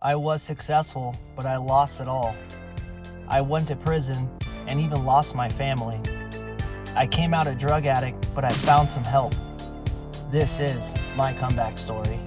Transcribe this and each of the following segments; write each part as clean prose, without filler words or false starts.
I was successful, but I lost it all. I went to prison and even lost my family. I came out a drug addict, but I found some help. This is my comeback story.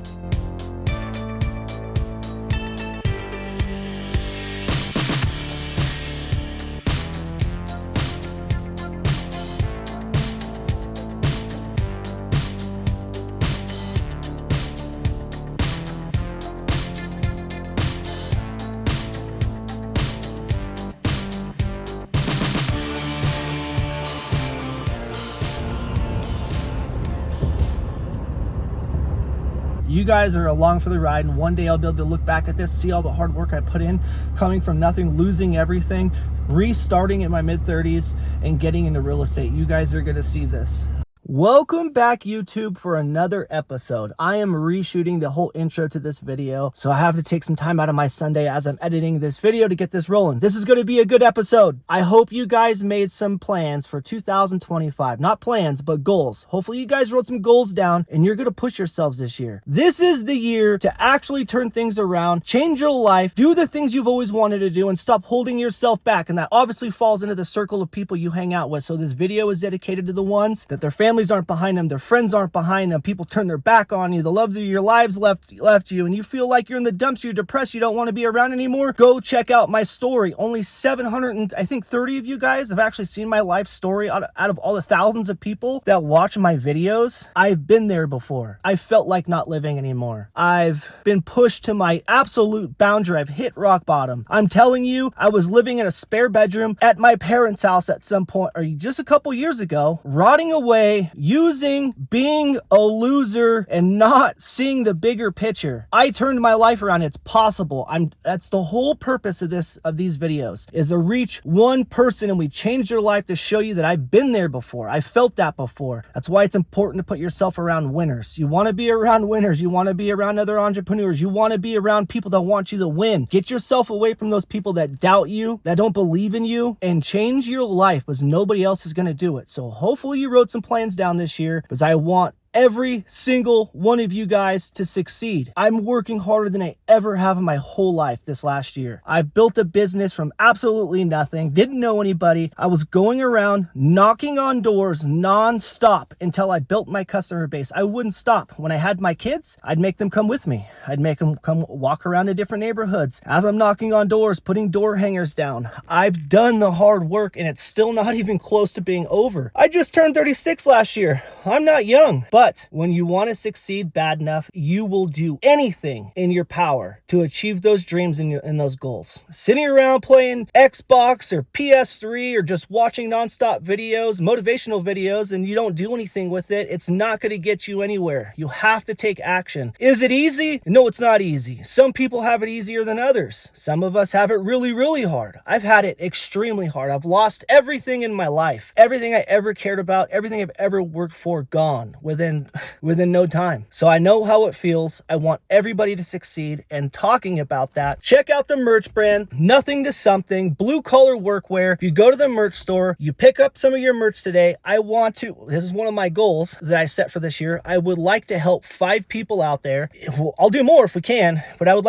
You guys are along for the ride, and one day I'll be able to look back at this, see all the hard work I put in, coming from nothing, losing everything, restarting in my mid-30s, and getting into real estate. You guys are going to see this. Welcome back, YouTube, for another episode. I am reshooting the whole intro to this video, so I have to take some time out of my Sunday as I'm editing this video to get this rolling. This is going to be a good episode. I hope you guys made some plans for 2025. Not plans, but goals. Hopefully you guys wrote some goals down and you're going to push yourselves this year. This is the year to actually turn things around, change your life, do the things you've always wanted to do, and stop holding yourself back. And that obviously falls into the circle of people you hang out with. So this video is dedicated to the ones that their families aren't behind them, their friends aren't behind them, people turn their back on you, the loves of your lives left you, and you feel like you're in the dumps, you're depressed, you don't want to be around anymore. Go check out my story. Only 730 of you guys have actually seen my life story out of all the thousands of people that watch my videos. I've been there before. I felt like not living anymore. I've been pushed to my absolute boundary. I've hit rock bottom. I'm telling you, I was living in a spare bedroom at my parents' house at some point, or just a couple years ago, rotting away, being a loser, and not seeing the bigger picture. I turned my life around. It's possible. That's the whole purpose of these videos, is to reach one person and we change their life to show you that I've been there before. I felt that before. That's why it's important to put yourself around winners. You want to be around winners. You want to be around other entrepreneurs. You want to be around people that want you to win. Get yourself away from those people that doubt you, that don't believe in you, and change your life, because nobody else is going to do it. So hopefully you wrote some plans down this year, because I want every single one of you guys to succeed. I'm working harder than I ever have in my whole life this last year. I've built a business from absolutely nothing, didn't know anybody. I was going around knocking on doors non-stop until I built my customer base. I wouldn't stop. When I had my kids, I'd make them come with me. I'd make them come walk around to different neighborhoods. As I'm knocking on doors, putting door hangers down, I've done the hard work, and it's still not even close to being over. I just turned 36 last year. I'm not young, but when you want to succeed bad enough, you will do anything in your power to achieve those dreams and those goals. Sitting around playing Xbox or PS3 or just watching nonstop videos, motivational videos, and you don't do anything with it, it's not going to get you anywhere. You have to take action. Is it easy? No, it's not easy. Some people have it easier than others. Some of us have it really, really hard. I've had it extremely hard. I've lost everything in my life. Everything I ever cared about, everything I've ever worked for, gone within no time. So I know how it feels. I want everybody to succeed. And talking about that, check out the merch brand, Nothing to Something, blue collar workwear. If you go to the merch store, you pick up some of your merch today. This is one of my goals that I set for this year. I would like to help 5 people out there. I'll do more if we can, but I would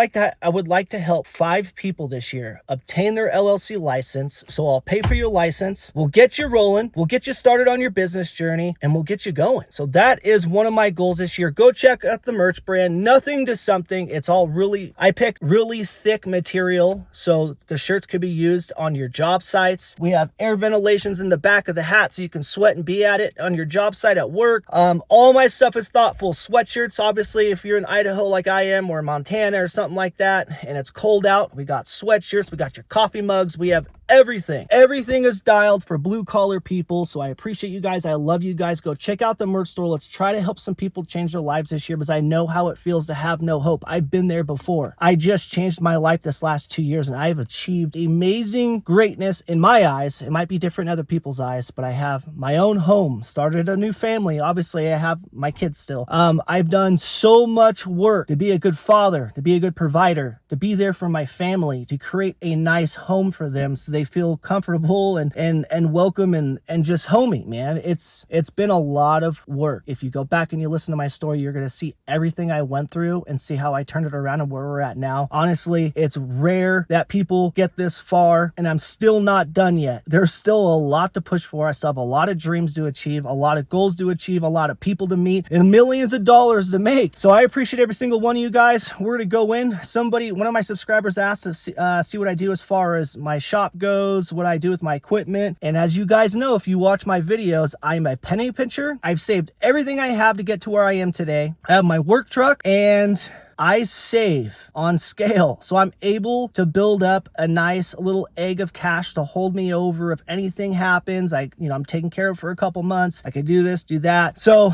like to help 5 people this year obtain their LLC license. So I'll pay for your license. We'll get you rolling. We'll get you started on your business journey, and we'll get you going. So that is one of my goals this year. Go check out the merch brand, Nothing to Something. It's all I picked really thick material so the shirts could be used on your job sites. We have air ventilations in the back of the hat so you can sweat and be at it on your job site at work. All my stuff is thoughtful. Sweatshirts, obviously, if you're in Idaho like I am, or Montana or something like that, and it's cold out, we got sweatshirts, we got your coffee mugs, we have everything. Everything is dialed for blue collar people. So I appreciate you guys. I love you guys. Go check out the merch store. Let's try to help some people change their lives this year, because I know how it feels to have no hope. I've been there before. I just changed my life this last 2 years, and I've achieved amazing greatness in my eyes. It might be different in other people's eyes, but I have my own home, started a new family. Obviously, I have my kids still. I've done so much work to be a good father, to be a good provider, to be there for my family, to create a nice home for them so they they feel comfortable and welcome and just homey, man. It's been a lot of work. If you go back and you listen to my story, you're going to see everything I went through and see how I turned it around and where we're at now. Honestly, it's rare that people get this far, and I'm still not done yet. There's still a lot to push for. I still have a lot of dreams to achieve, a lot of goals to achieve, a lot of people to meet, and millions of dollars to make. So I appreciate every single one of you guys. We're to go in. One of my subscribers asked to see what I do as far as my shop goes, what I do with my equipment. And as you guys know, if you watch my videos, I'm a penny pincher. I've saved everything I have to get to where I am today. I have my work truck, and I save on scale, so I'm able to build up a nice little egg of cash to hold me over if anything happens. I'm taken care of for a couple months. I could do this, do that. So,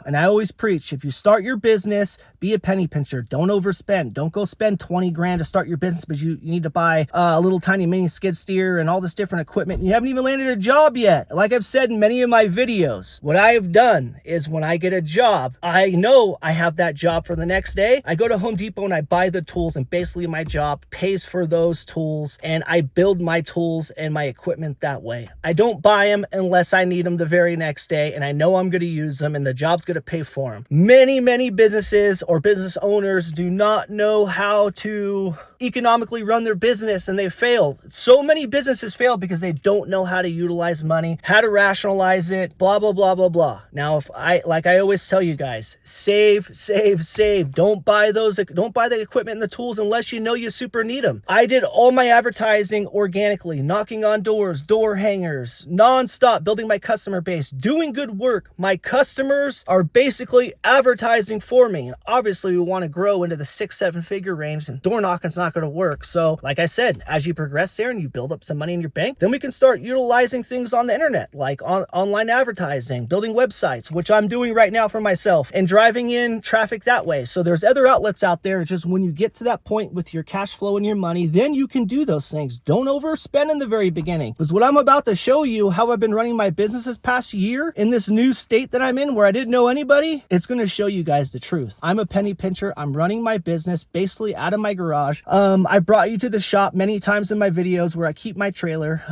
and I always preach, if you start your business, be a penny pincher. Don't overspend. Don't go spend 20 grand to start your business because you need to buy a little tiny mini skid steer and all this different equipment. You haven't even landed a job yet. Like I've said in many of my videos, what I have done is when I get a job, I know I have that job for the next day. I go to Home Depot and I buy the tools, and basically my job pays for those tools, and I build my tools and my equipment that way. I don't buy them unless I need them the very next day and I know I'm going to use them and the job's going to pay for them. Many businesses or business owners do not know how to economically run their business, and they fail. So many businesses fail because they don't know how to utilize money, how to rationalize it, blah, blah, blah, blah, blah. Now, like I always tell you guys, save. Don't buy the equipment and the tools unless you know you super need them. I did all my advertising organically, knocking on doors, door hangers, nonstop, building my customer base, doing good work. My customers are basically advertising for me. And obviously, we want to grow into the 6-7 figure range, and door knocking's not going to work. So like I said, as you progress there and you build up some money in your bank, then we can start utilizing things on the internet, like online advertising, building websites, which I'm doing right now for myself, and driving in traffic that way. So there's other outlets out there. It's just when you get to that point with your cash flow and your money, then you can do those things. Don't overspend in the very beginning, because what I'm about to show you, how I've been running my business this past year in this new state that I'm in where I didn't know anybody, it's going to show you guys the truth. I'm a penny pincher. I'm running my business basically out of my garage. I brought you to the shop many times in my videos where I keep my trailer.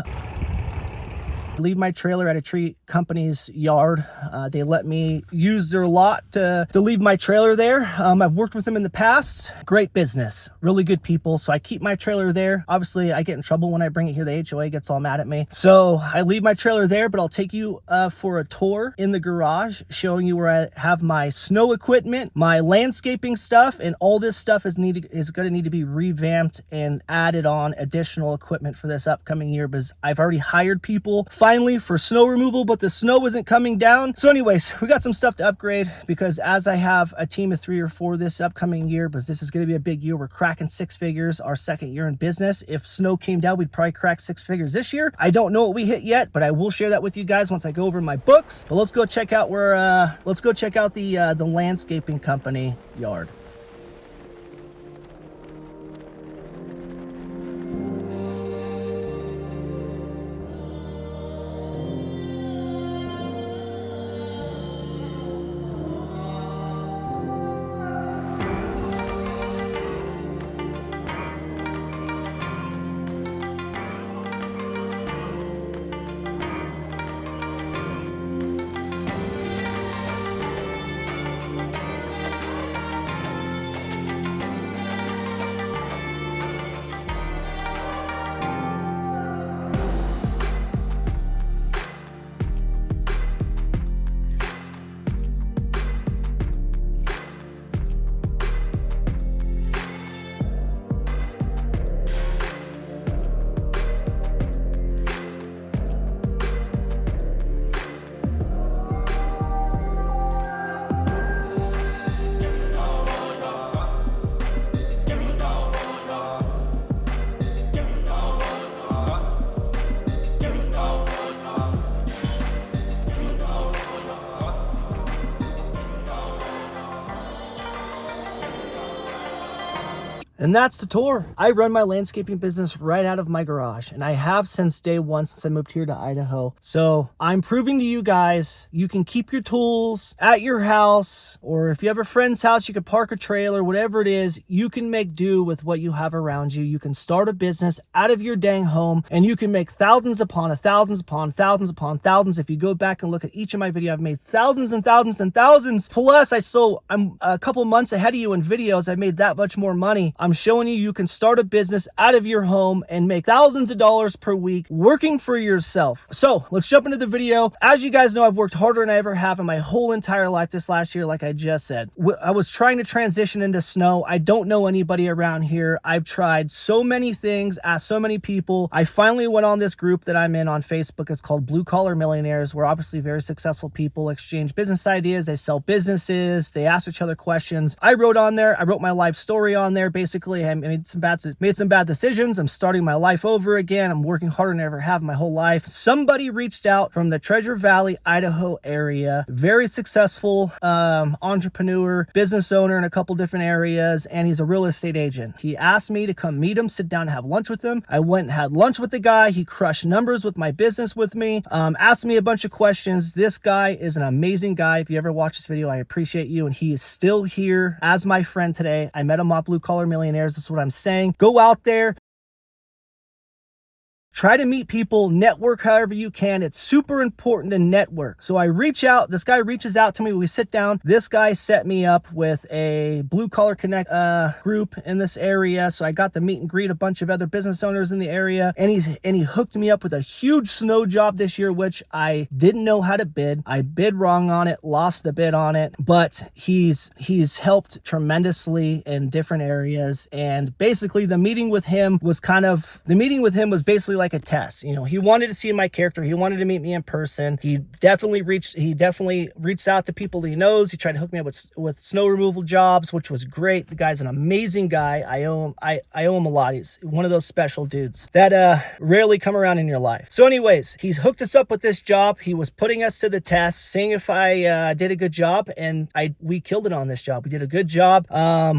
Leave my trailer at a tree company's yard. They let me use their lot to leave my trailer there. I've worked with them in the past. Great business, really good people. So I keep my trailer there. Obviously, I get in trouble when I bring it here. The HOA gets all mad at me. So I leave my trailer there, but I'll take you for a tour in the garage, showing you where I have my snow equipment, my landscaping stuff, and all this stuff is going to need to be revamped and added on additional equipment for this upcoming year, because I've already hired people finally for snow removal, but the snow isn't coming down. So anyways, we got some stuff to upgrade, because as I have a team of 3 or 4 this upcoming year, because this is going to be a big year. We're cracking 6 figures our second year in business. If snow came down, we'd probably crack 6 figures this year. I don't know what we hit yet, but I will share that with you guys once I go over my books. But let's go check out the landscaping company yard. And that's the tour. I run my landscaping business right out of my garage, and I have since day one, since I moved here to Idaho. So I'm proving to you guys, you can keep your tools at your house, or if you have a friend's house, you can park a trailer, whatever it is, you can make do with what you have around you. You can start a business out of your dang home, and you can make thousands upon thousands upon thousands upon thousands. If you go back and look at each of my videos, I've made thousands and thousands and thousands. Plus, I'm a couple months ahead of you in videos. I've made that much more money. I'm showing you can start a business out of your home and make thousands of dollars per week working for yourself. So let's jump into the video. As you guys know, I've worked harder than I ever have in my whole entire life this last year, like I just said. I was trying to transition into snow. I don't know anybody around here. I've tried so many things, asked so many people. I finally went on this group that I'm in on Facebook. It's called Blue Collar Millionaires. We're obviously very successful people, exchange business ideas. They sell businesses. They ask each other questions. I wrote on there. I wrote my life story on there. Basically, I made some bad decisions. I'm starting my life over again. I'm working harder than I ever have my whole life. Somebody reached out from the Treasure Valley, Idaho area. Very successful entrepreneur, business owner in a couple different areas, and he's a real estate agent. He asked me to come meet him, sit down and have lunch with him. I went and had lunch with the guy. He crushed numbers with my business with me, asked me a bunch of questions. This guy is an amazing guy. If you ever watch this video, I appreciate you, and he is still here as my friend today. I met him at Blue Collar Millionaires. That's what I'm saying. Go out there. Try to meet people, network however you can. It's super important to network. So I reach out, this guy reaches out to me, we sit down. This guy set me up with a Blue Collar Connect group in this area. So I got to meet and greet a bunch of other business owners in the area. And he hooked me up with a huge snow job this year, which I didn't know how to bid. I bid wrong on it, lost the bid on it, but he's helped tremendously in different areas. And basically the meeting with him was basically like a test. You know, he wanted to see my character. He wanted to meet me in person. He definitely reached out to people he knows. He tried to hook me up with snow removal jobs, which was great. The guy's an amazing guy. I owe him a lot. He's one of those special dudes that rarely come around in your life. So anyways, he's hooked us up with this job. He was putting us to the test, seeing if I did a good job, and we killed it on this job. We did a good job.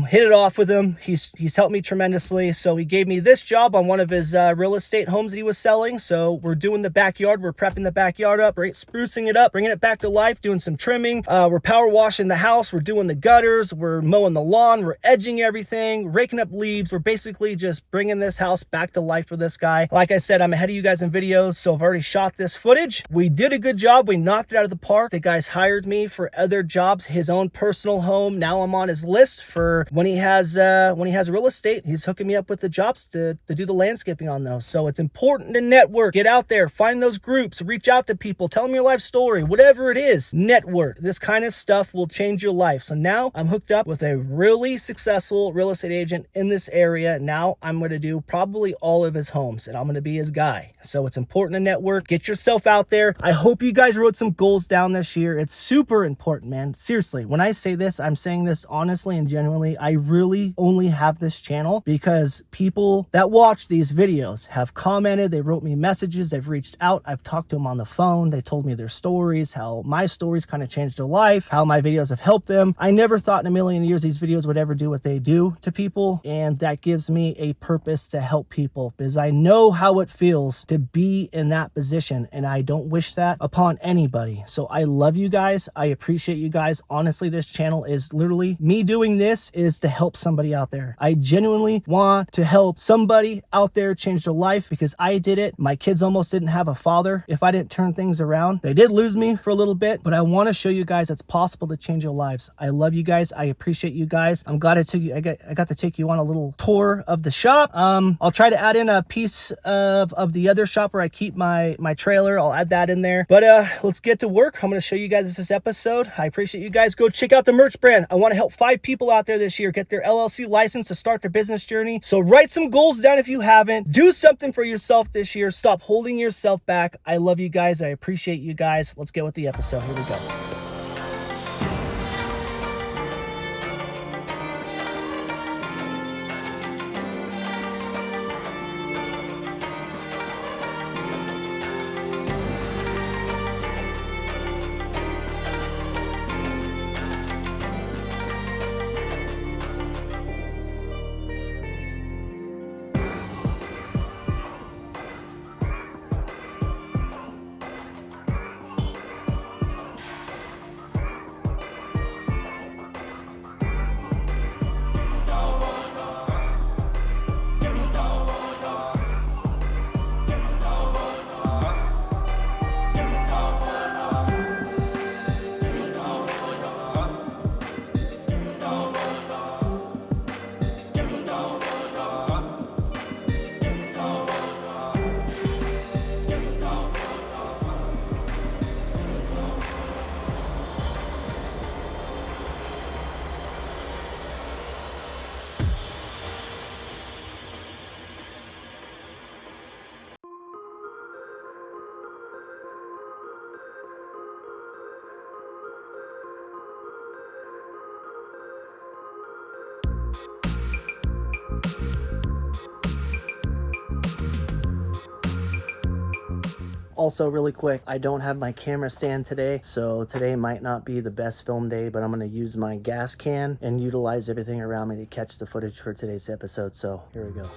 Hit it off with him. He's helped me tremendously. So he gave me this job on one of his real estate homes he was selling. So we're doing the backyard. We're prepping the backyard up, right? Sprucing it up, bringing it back to life, doing some trimming. We're power washing the house. We're doing the gutters. We're mowing the lawn. We're edging everything, raking up leaves. We're basically just bringing this house back to life for this guy. Like I said, I'm ahead of you guys in videos, so I've already shot this footage. We did a good job. We knocked it out of the park. The guy's hired me for other jobs, his own personal home. Now I'm on his list for when he has real estate. He's hooking me up with the jobs to do the landscaping on those. So it's important to network. Get out there, find those groups, reach out to people, tell them your life story, whatever it is. Network. This kind of stuff will change your life. So now I'm hooked up with a really successful real estate agent in this area. Now I'm going to do probably all of his homes, and I'm going to be his guy. So it's important to network. Get yourself out there. I hope you guys wrote some goals down this year. It's super important, man. Seriously, when I say this, I'm saying this honestly and genuinely. I really only have this channel because people that watch these videos have commented. They wrote me messages. They've reached out. I've talked to them on the phone. They told me their stories, how my stories kind of changed their life, how my videos have helped them. I never thought in a million years these videos would ever do what they do to people. And that gives me a purpose to help people because I know how it feels to be in that position. And I don't wish that upon anybody. So I love you guys. I appreciate you guys. Honestly, this channel is literally me doing this is to help somebody out there. I genuinely want to help somebody out there change their life because I did it. My kids almost didn't have a father if I didn't turn things around. They did lose me for a little bit, but I want to show you guys it's possible to change your lives. I love you guys. I appreciate you guys. I'm glad I got to take you on a little tour of the shop. I'll try to add in a piece of the other shop where I keep my trailer. I'll add that in there. But let's get to work. I'm going to show you guys this episode. I appreciate you guys. Go check out the merch brand. I want to help 5 people out there this year get their LLC license to start their business journey. So write some goals down if you haven't. Do something for yourself this year. Stop holding yourself back. I love you guys. I appreciate you guys. Let's get with the episode. Here we go. Also, really quick, I don't have my camera stand today, so today might not be the best film day, but I'm gonna use my gas can and utilize everything around me to catch the footage for today's episode. So here we go.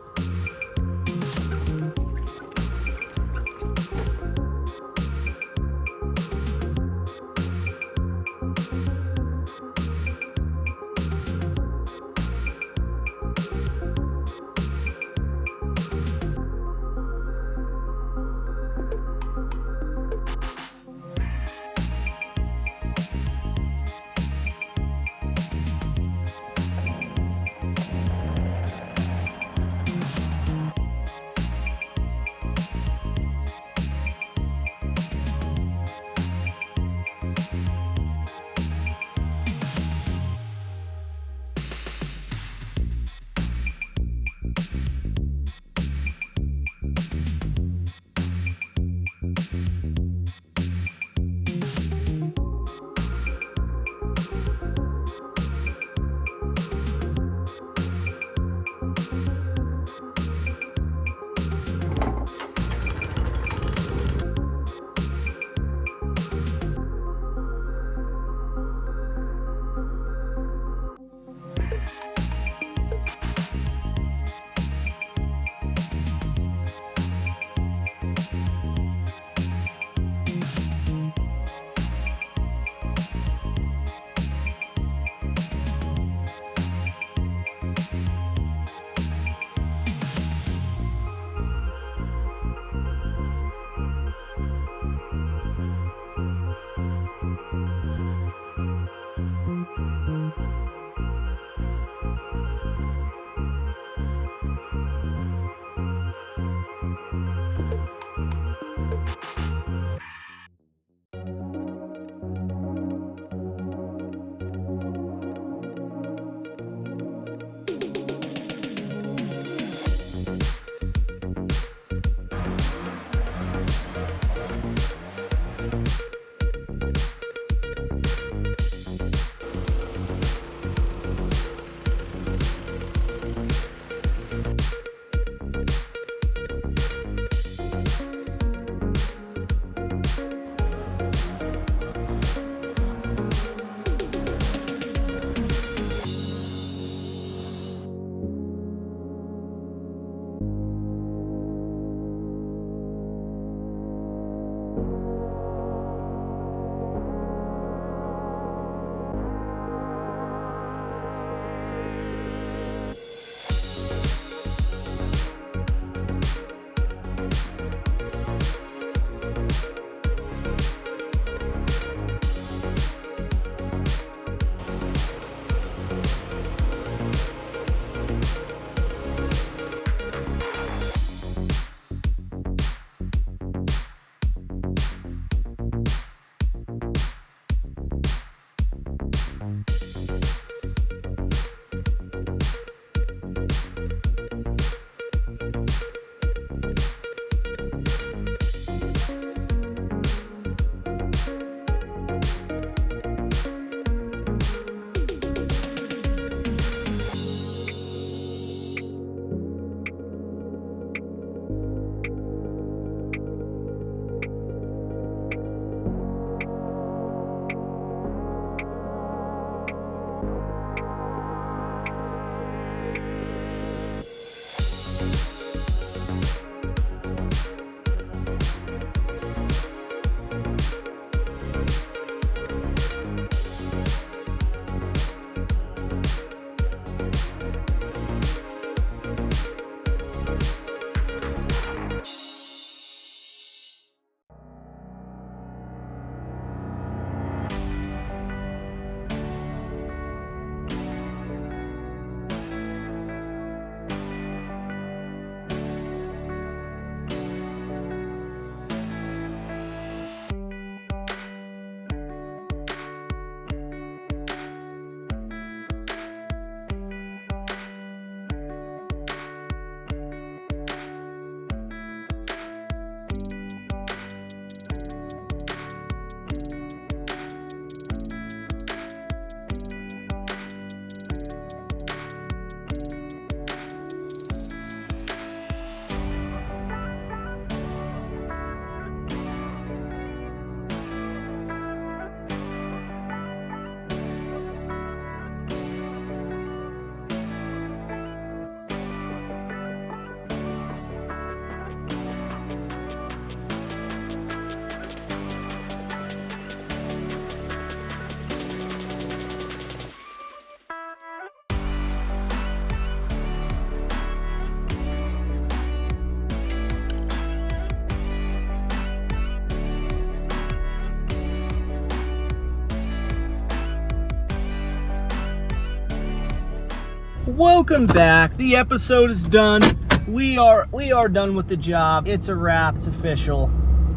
Welcome back. The episode is done. We are done with the job. It's a wrap. It's official.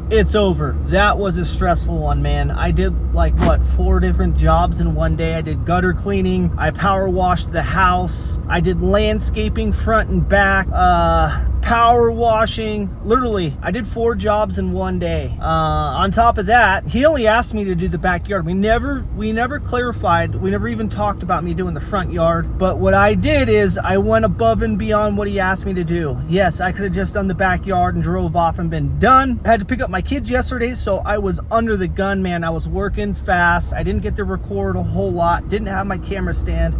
It's over. That was a stressful one, man. I did like 4 different jobs in one day. I did gutter cleaning, I power washed the house, I did landscaping front and back, power washing. Literally, I did 4 jobs in one day. On top of that, he only asked me to do the backyard. We never clarified, we never even talked about me doing the front yard. But what I did is I went above and beyond what he asked me to do. Yes, I could have just done the backyard and drove off and been done. I had to pick up my kids yesterday, so I was under the gun, man. I was working fast. I didn't get to record a whole lot, didn't have my camera stand,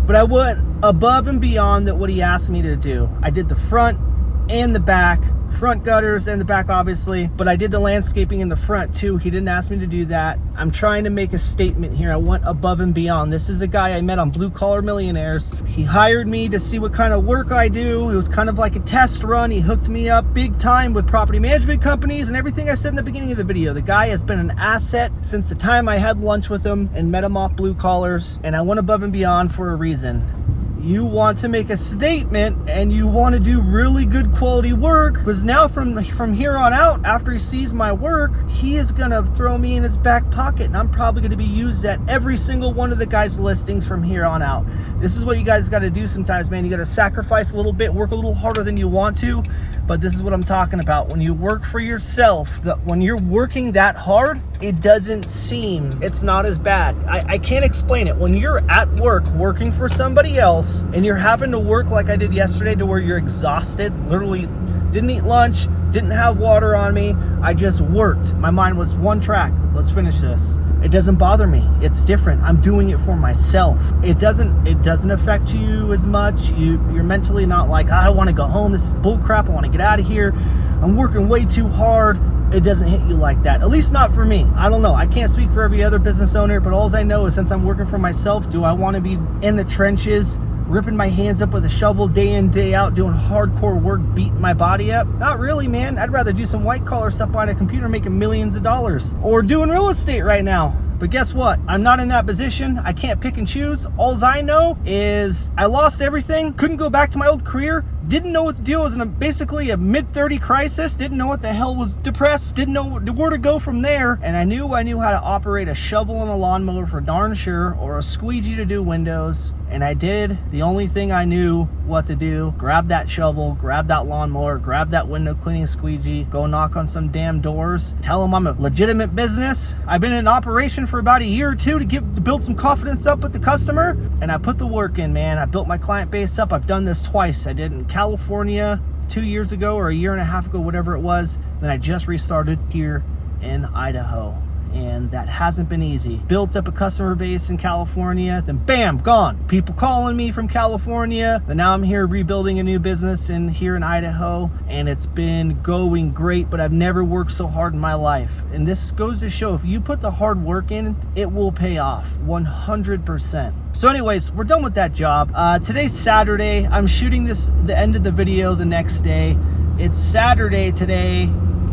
but I went above and beyond that what he asked me to do. I did the front and the back, front gutters and the back obviously, but I did the landscaping in the front too. He didn't ask me to do that. I'm trying to make a statement here. I went above and beyond. This is a guy I met on Blue Collar Millionaires. He hired me to see what kind of work I do. It was kind of like a test run. He hooked me up big time with property management companies and everything I said in the beginning of the video. The guy has been an asset since the time I had lunch with him and met him off Blue Collars, and I went above and beyond for a reason. You want to make a statement and you want to do really good quality work, because now from here on out, after he sees my work, he is going to throw me in his back pocket, and I'm probably going to be used at every single one of the guys' listings from here on out. This is what you guys got to do sometimes, man. You got to sacrifice a little bit, work a little harder than you want to, but this is what I'm talking about. When you work for yourself, when you're working that hard, it doesn't seem, it's not as bad. I can't explain it. When you're at work working for somebody else and you're having to work like I did yesterday to where you're exhausted, literally didn't eat lunch, didn't have water on me, I just worked. My mind was one track. Let's finish this. It doesn't bother me. It's different. I'm doing it for myself. It doesn't affect you as much. You're mentally not like, I want to go home. This is bull crap. I want to get out of here. I'm working way too hard. It doesn't hit you like that. At least not for me. I don't know. I can't speak for every other business owner, but all I know is since I'm working for myself, do I want to be in the trenches, ripping my hands up with a shovel day in, day out, doing hardcore work, beating my body up? Not really, man. I'd rather do some white collar stuff behind a computer making millions of dollars, or doing real estate right now. But guess what? I'm not in that position. I can't pick and choose. All I know is I lost everything, couldn't go back to my old career, didn't know what to do. I was in basically a mid-30 crisis, didn't know what the hell was depressed, didn't know where to go from there. And I knew how to operate a shovel and a lawnmower for darn sure, or a squeegee to do windows. And I did the only thing I knew what to do. Grab that shovel, grab that lawnmower, grab that window cleaning squeegee, go knock on some damn doors, tell them I'm a legitimate business. I've been in operation for about a year or two to build some confidence up with the customer, and I put the work in, man. I built my client base up. I've done this twice. I did it in California 2 years ago, or a year and a half ago, whatever it was. Then I just restarted here in Idaho, and that hasn't been easy. Built up a customer base in California, then bam, gone. People calling me from California, then now I'm here rebuilding a new business here in Idaho, and it's been going great, but I've never worked so hard in my life. And this goes to show, if you put the hard work in, it will pay off 100%. So anyways, we're done with that job. Today's Saturday. I'm shooting the end of the video the next day. It's Saturday today.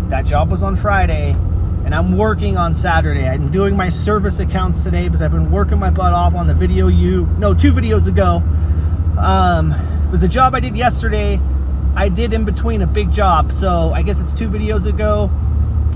That job was on Friday, and I'm working on Saturday. I'm doing my service accounts today because I've been working my butt off on the video 2 videos ago. It was a job I did yesterday. I did in between a big job, so I guess it's 2 videos ago.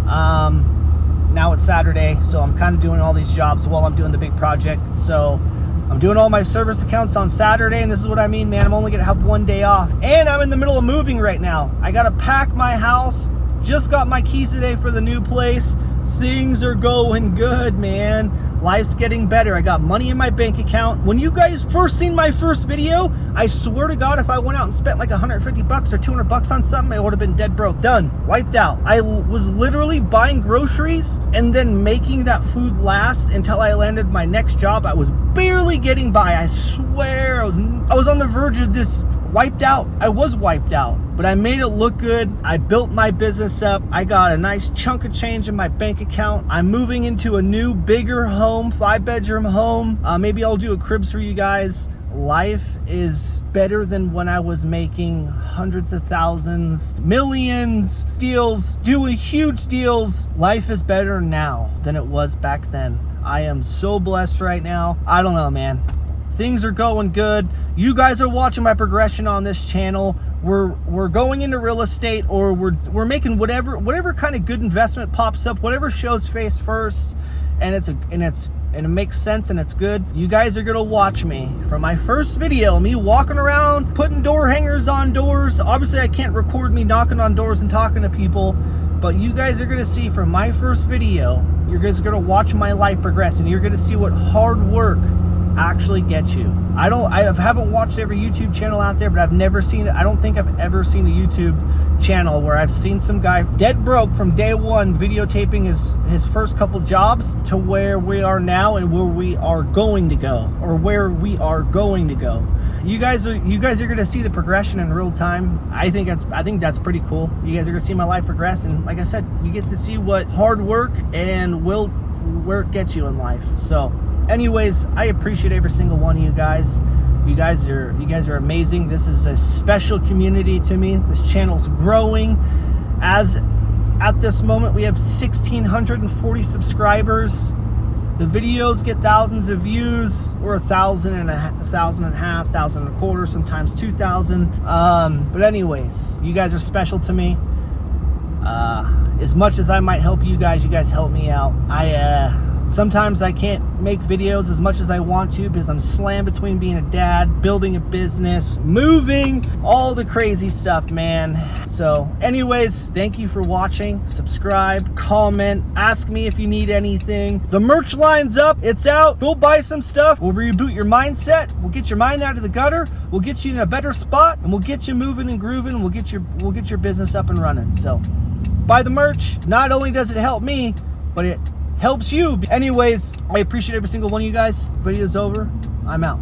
Now it's Saturday, so I'm kind of doing all these jobs while I'm doing the big project. So I'm doing all my service accounts on Saturday, and this is what I mean, man. I'm only gonna have 1 day off, and I'm in the middle of moving right now. I gotta pack my house. Just got my keys today for the new place. Things are going good, man. Life's getting better. I got money in my bank account. When you guys first seen my first video, I swear to God, if I went out and spent like $150 or $200 on something, I would have been dead broke. Done. Wiped out. I was literally buying groceries and then making that food last until I landed my next job. I was barely getting by. I swear, I was on the verge of just wiped out. I was wiped out, but I made it look good. I built my business up. I got a nice chunk of change in my bank account. I'm moving into a new, bigger home, 5-bedroom home. Maybe I'll do a cribs for you guys. Life is better than when I was making hundreds of thousands, millions, deals, doing huge deals. Life is better now than it was back then. I am so blessed right now. I don't know, man. Things are going good. You guys are watching my progression on this channel. We're going into real estate, or we're making whatever kind of good investment pops up, whatever shows face first, and it makes sense and it's good. You guys are gonna watch me from my first video, me walking around putting door hangers on doors. Obviously I can't record me knocking on doors and talking to people, but you guys are gonna see from my first video, you guys are gonna watch my life progress, and you're gonna see what hard work actually gets you. I haven't watched every YouTube channel out there, but I've never seen it. I don't think I've ever seen a YouTube channel where I've seen some guy dead broke from day one videotaping his first couple jobs to where we are now and where we are going to go, or where we are going to go. You guys are going to see the progression in real time. I think that's pretty cool. You guys are going to see my life progress, and like I said, you get to see what hard work and where it gets you in life. So anyways, I appreciate every single one of you guys. You guys are amazing. This is a special community to me. This channel's growing. As at this moment, we have 1,640 subscribers. The videos get thousands of views. We're 1,000 and a half, 1,000 and a quarter, sometimes 2,000. But anyways, you guys are special to me. As much as I might help you guys help me out. Sometimes I can't make videos as much as I want to because I'm slammed between being a dad, building a business, moving, all the crazy stuff, man. So anyways, thank you for watching. Subscribe, comment, ask me if you need anything. The merch line's up, it's out. Go buy some stuff. We'll reboot your mindset. We'll get your mind out of the gutter. We'll get you in a better spot, and we'll get you moving and grooving. We'll get your business up and running. So buy the merch. Not only does it help me, but it helps you. Anyways, I appreciate every single one of you guys. Video's over. I'm out.